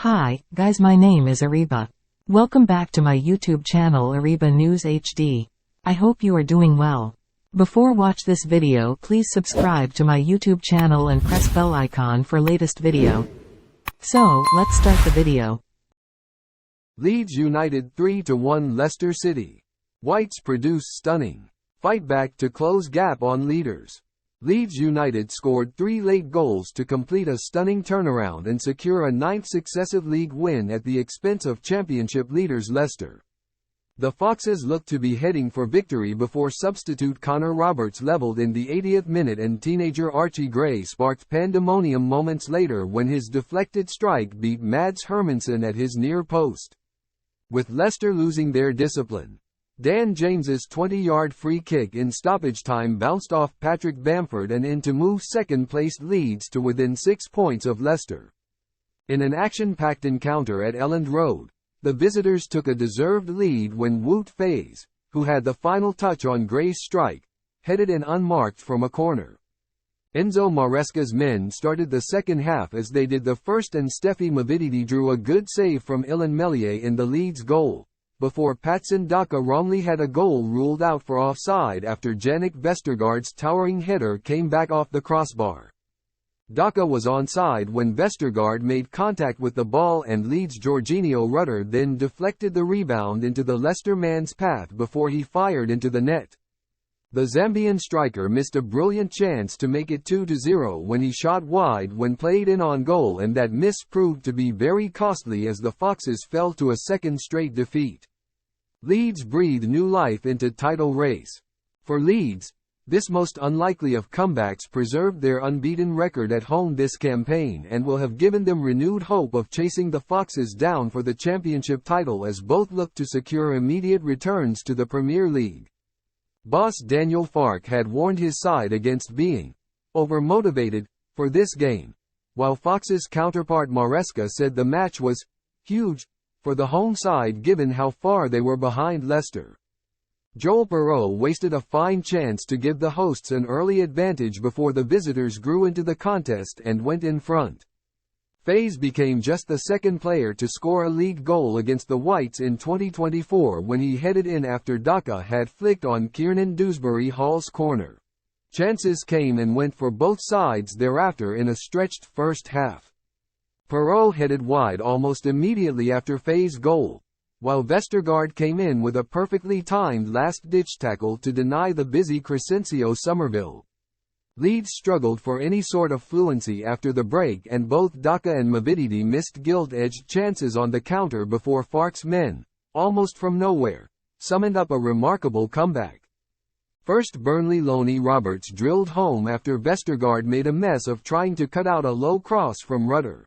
Hi, guys, my name is Ariba. Welcome back to my YouTube channel Ariba News HD. I hope you are doing well. Before watch this video, please subscribe to my YouTube channel and press bell icon for latest video. So, let's start the video. Leeds United 3-1 Leicester City. Whites produce stunning fightback to close gap on leaders. Leeds United scored 3 late goals to complete a stunning turnaround and secure a 9th successive league win at the expense of championship leaders Leicester. The Foxes looked to be heading for victory before substitute Connor Roberts levelled in the 80th minute, and teenager Archie Gray sparked pandemonium moments later when his deflected strike beat Mads Hermansen at his near post. With Leicester losing their discipline, Dan James's 20-yard free kick in stoppage time bounced off Patrick Bamford and in to move second-placed Leeds to within 6 points of Leicester. In an action-packed encounter at Elland Road, the visitors took a deserved lead when Wout Faes, who had the final touch on Gray's strike, headed in unmarked from a corner. Enzo Maresca's men started the second half as they did the first, and Steffi Mavididi drew a good save from Ilan Meslier in the Leeds goal, before Patson Daka wrongly had a goal ruled out for offside after Jannik Vestergaard's towering header came back off the crossbar. Daka was onside when Vestergaard made contact with the ball, and Leeds' Jorginho Rutter then deflected the rebound into the Leicester man's path before he fired into the net. The Zambian striker missed a brilliant chance to make it 2-0 when he shot wide when played in on goal, and that miss proved to be very costly as the Foxes fell to a second straight defeat. Leeds breathed new life into title race. For Leeds, this most unlikely of comebacks preserved their unbeaten record at home this campaign and will have given them renewed hope of chasing the Foxes down for the championship title as both look to secure immediate returns to the Premier League. Boss Daniel Farke had warned his side against being over-motivated for this game, while Fox's counterpart Maresca said the match was huge for the home side given how far they were behind Leicester. Joel Perreault wasted a fine chance to give the hosts an early advantage before the visitors grew into the contest and went in front. Faes became just the second player to score a league goal against the Whites in 2024 when he headed in after Daka had flicked on Kiernan Dewsbury Hall's corner. Chances came and went for both sides thereafter in a stretched first half. Perreault headed wide almost immediately after Faes' goal, while Vestergaard came in with a perfectly timed last-ditch tackle to deny the busy Crescencio Somerville. Leeds struggled for any sort of fluency after the break, and both Daka and Mavididi missed gilt-edged chances on the counter before Farke's men, almost from nowhere, summoned up a remarkable comeback. First, Burnley loanee Roberts drilled home after Vestergaard made a mess of trying to cut out a low cross from Rutter.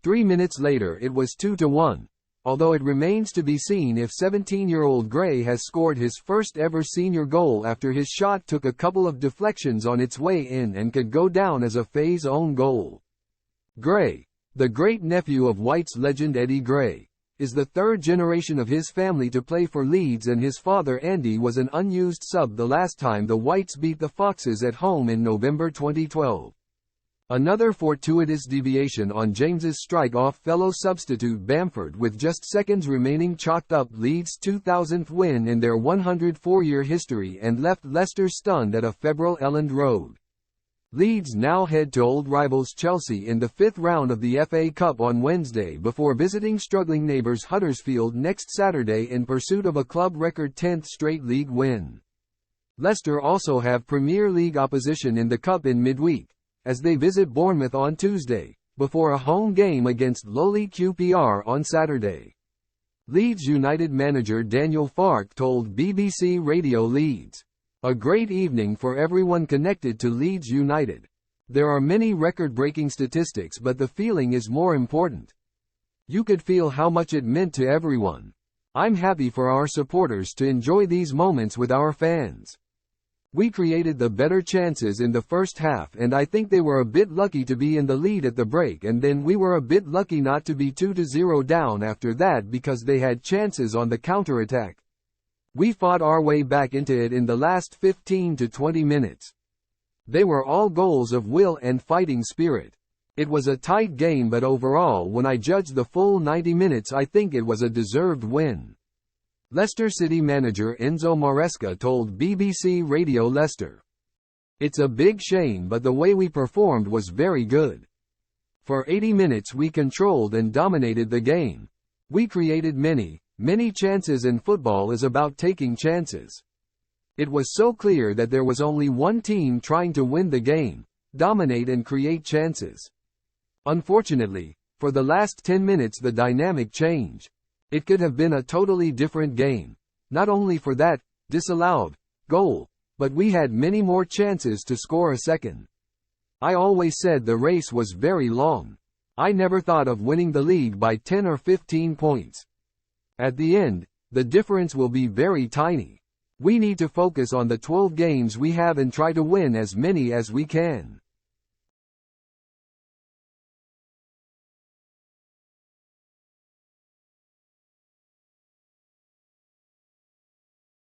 3 minutes later it was 2-1. Although it remains to be seen if 17-year-old Gray has scored his first ever senior goal after his shot took a couple of deflections on its way in and could go down as a Faes' own goal. Gray, the great-nephew of Whites legend Eddie Gray, is the third generation of his family to play for Leeds, and his father Andy was an unused sub the last time the Whites beat the Foxes at home in November 2012. Another fortuitous deviation on James's strike off fellow substitute Bamford with just seconds remaining chalked up Leeds' 2000th win in their 104-year history and left Leicester stunned at a febrile Elland Road. Leeds now head to old rivals Chelsea in the 5th round of the FA Cup on Wednesday before visiting struggling neighbours Huddersfield next Saturday in pursuit of a club record 10th straight league win. Leicester also have Premier League opposition in the Cup in midweek, as they visit Bournemouth on Tuesday, before a home game against lowly QPR on Saturday. Leeds United manager Daniel Farke told BBC Radio Leeds, "A great evening for everyone connected to Leeds United. There are many record-breaking statistics, but the feeling is more important. You could feel how much it meant to everyone. I'm happy for our supporters to enjoy these moments with our fans. We created the better chances in the first half, and I think they were a bit lucky to be in the lead at the break, and then we were a bit lucky not to be 2-0 down after that because they had chances on the counter-attack. We fought our way back into it in the last 15 to 20 minutes. They were all goals of will and fighting spirit. It was a tight game, but overall when I judged the full 90 minutes I think it was a deserved win. Leicester City manager Enzo Maresca told BBC Radio Leicester, "It's a big shame, but the way we performed was very good. For 80 minutes we controlled and dominated the game. We created many chances, and football is about taking chances. It was so clear that there was only one team trying to win the game, dominate and create chances. Unfortunately, for the last 10 minutes the dynamic changed. It could have been a totally different game. Not only for that disallowed goal, but we had many more chances to score a second. I always said the race was very long. I never thought of winning the league by 10 or 15 points. At the end, the difference will be very tiny. We need to focus on the 12 games we have and try to win as many as we can."